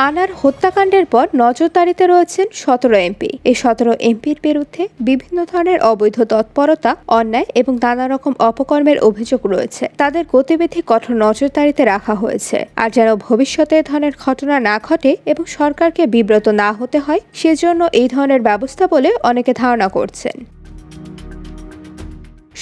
আনার হত্যাকাণ্ডের পর নজরদারিতে রয়েছেন ১৭ এমপি। এই ১৭ এমপির বিরুদ্ধে বিভিন্ন ধরনের অবৈধ তৎপরতা, অন্যায় এবং নানা রকম অপকর্মের অভিযোগ রয়েছে। তাদের গতিবিধি কঠোর নজরদারিতে রাখা হয়েছে। আর যেন ভবিষ্যতে এ ধরনের ঘটনা না ঘটে এবং সরকারকে বিব্রত না হতে হয়, সেজন্য এই ধরনের ব্যবস্থা বলে অনেকে ধারণা করছেন।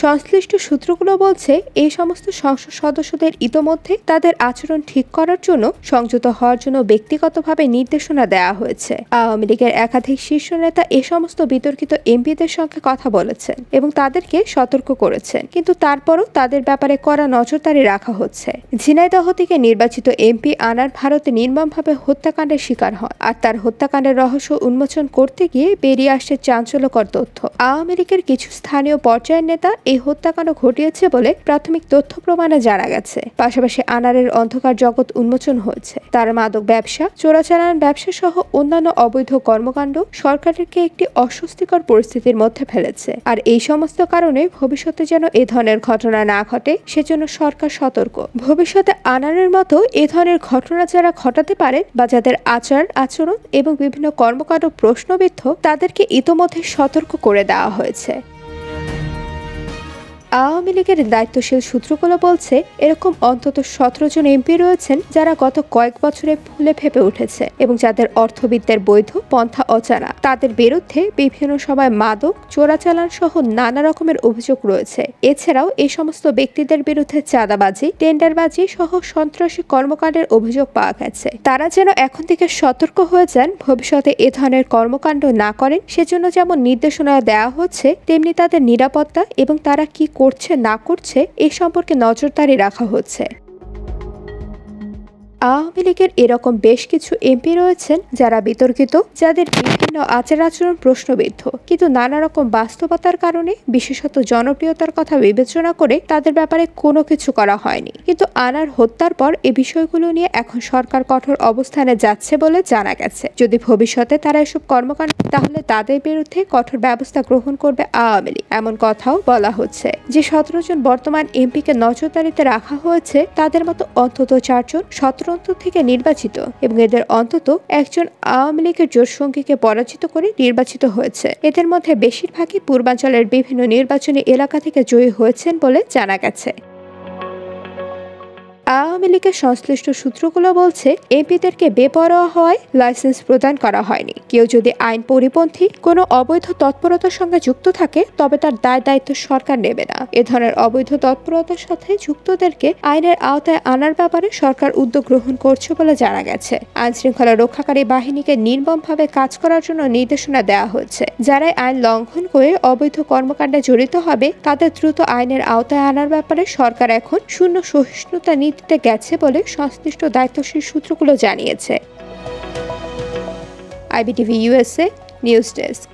সংশ্লিষ্ট সূত্রগুলো বলছে, এই সমস্ত সংসদ সদস্যদের ইতোমধ্যে তাদের আচরণ ঠিক করার জন্য সংযত হওয়ার জন্য ব্যক্তিগতভাবে নির্দেশনা দেওয়া হয়েছে। আওয়ামী লীগের একাধিক শীর্ষ নেতা এ সমস্ত বিতর্কিত এমপিদের সঙ্গে কথা বলেছেন এবং তাদেরকে সতর্ক করেছেন, কিন্তু তারপরও তাদের ব্যাপারে কড়া নজরদারি রাখা হচ্ছে। ঝিনাইদহ থেকে নির্বাচিত এমপি আনার ভারতে নির্মমভাবে হত্যাকাণ্ডের শিকার হন, আর তার হত্যাকাণ্ডের রহস্য উন্মোচন করতে গিয়ে বেরিয়ে আসছে চাঞ্চল্যকর তথ্য। আওয়ামী লীগের কিছু স্থানীয় পর্যায়ের নেতা এই হত্যাকাণ্ড ঘটিয়েছে বলে প্রাথমিক তথ্য প্রমাণে জানা গেছে। পাশাপাশি আনারের অন্ধকার জগৎ উন্মোচন হয়েছে। তার মাদক ব্যবসা, চোরাচালান ব্যবসা সহ অন্যান্য অবৈধ কর্মকাণ্ড সরকারকে একটি অস্বস্তিকর পরিস্থিতির মধ্যে ফেলেছে। আর এই সমস্ত কারণে ভবিষ্যতে যেন এ ধরনের ঘটনা না ঘটে, সেজন্য সরকার সতর্ক। ভবিষ্যতে আনারের মতো এ ধরনের ঘটনা যারা ঘটাতে পারেন বা যাদের আচরণ এবং বিভিন্ন কর্মকাণ্ড প্রশ্নবিদ্ধ, তাদেরকে ইতোমধ্যে সতর্ক করে দেওয়া হয়েছে। আওয়ামী লীগের দায়িত্বশীল সূত্রগুলো বলছে, এরকম অন্তত ১৭ জন এমপি রয়েছেন যারা গত কয়েক বছরে ফুলে ফেপে উঠেছে এবং যাদের অর্থবিদ্যার বৈধ পন্থা অজানা। তাদের বিরুদ্ধে বিভিন্ন সময় মাদক, চোরাচালান সহ নানা রকমের অভিযোগ রয়েছে। এছাড়াও এই সমস্ত ব্যক্তিদের বিরুদ্ধে চাঁদাবাজি, টেন্ডারবাজি সহ সন্ত্রাসী কর্মকাণ্ডের অভিযোগ পাওয়া গেছে। তারা যেন এখন থেকে সতর্ক হয়ে যান, ভবিষ্যতে এ ধরনের কর্মকাণ্ড না করেন। সেজন্য যেমন নির্দেশনা দেওয়া হচ্ছে, তেমনি তাদের নিরাপত্তা এবং তারা কি করছে না করছে এ সম্পর্কে নজরদারি রাখা হচ্ছে। আওয়ামী লীগের এরকম বেশ কিছু এমপি রয়েছেন যারা বিতর্কিত, যাদের বিভিন্ন আচার-আচরণ প্রশ্নবিদ্ধ, কিন্তু নানা রকম বাস্তবতার কারণে, বিশেষত জনপ্রিয়তার কথা বিবেচনা করে তাদের ব্যাপারে কোনো কিছু করা হয়নি। কিন্তু আনার হত্যার পর এই বিষয়গুলো নিয়ে এখন সরকার কঠোর অবস্থানে যাচ্ছে বলে জানা গেছে। যদি ভবিষ্যতে তারা এসব কর্মকাণ্ড, তাহলে তাদের বিরুদ্ধে কঠোর ব্যবস্থা গ্রহণ করবে আওয়ামী লীগ, এমন কথাও বলা হচ্ছে। যে ১৭ জন বর্তমান এমপিকে নজরদারিতে রাখা হয়েছে, তাদের মতো অন্তত ৪ জন থেকে নির্বাচিত এবং এদের অন্তত একজন আওয়ামী লীগের জোটসঙ্গীকে পরাজিত করে নির্বাচিত হয়েছে। এদের মধ্যে বেশিরভাগই পূর্বাঞ্চলের বিভিন্ন নির্বাচনী এলাকা থেকে জয়ী হয়েছেন বলে জানা গেছে। আওয়ামী লীগের সংশ্লিষ্ট সূত্রগুলো বলছে, এমপিদেরকে বেপরোয়া হওয়ায় লাইসেন্স প্রদান করা হয়নি। কেউ যদি আইন পরিপন্থী কোনো অবৈধ তৎপরতার সঙ্গে যুক্ত থাকে, তবে তার দায়-দায়িত্ব সরকার নেবে না। এ ধরনের অবৈধ তৎপরতার সাথে যুক্তদেরকে আইনের আওতায় আনার ব্যাপারে সরকার উদ্যোগ গ্রহণ করছে বলে জানা গেছে। আইনশৃঙ্খলা রক্ষাকারী বাহিনীকে নির্মমভাবে কাজ করার জন্য নির্দেশনা দেওয়া হয়েছে। যারাই আইন লঙ্ঘন করে অবৈধ কর্মকাণ্ডে জড়িত হবে, তাদের দ্রুত আইনের আওতায় আনার ব্যাপারে সরকার এখন শূন্য সহিষ্ণুতা দিতে গেছে বলে সংশ্লিষ্ট দায়িত্বশীল সূত্রগুলো জানিয়েছে। IBTV USA news desk.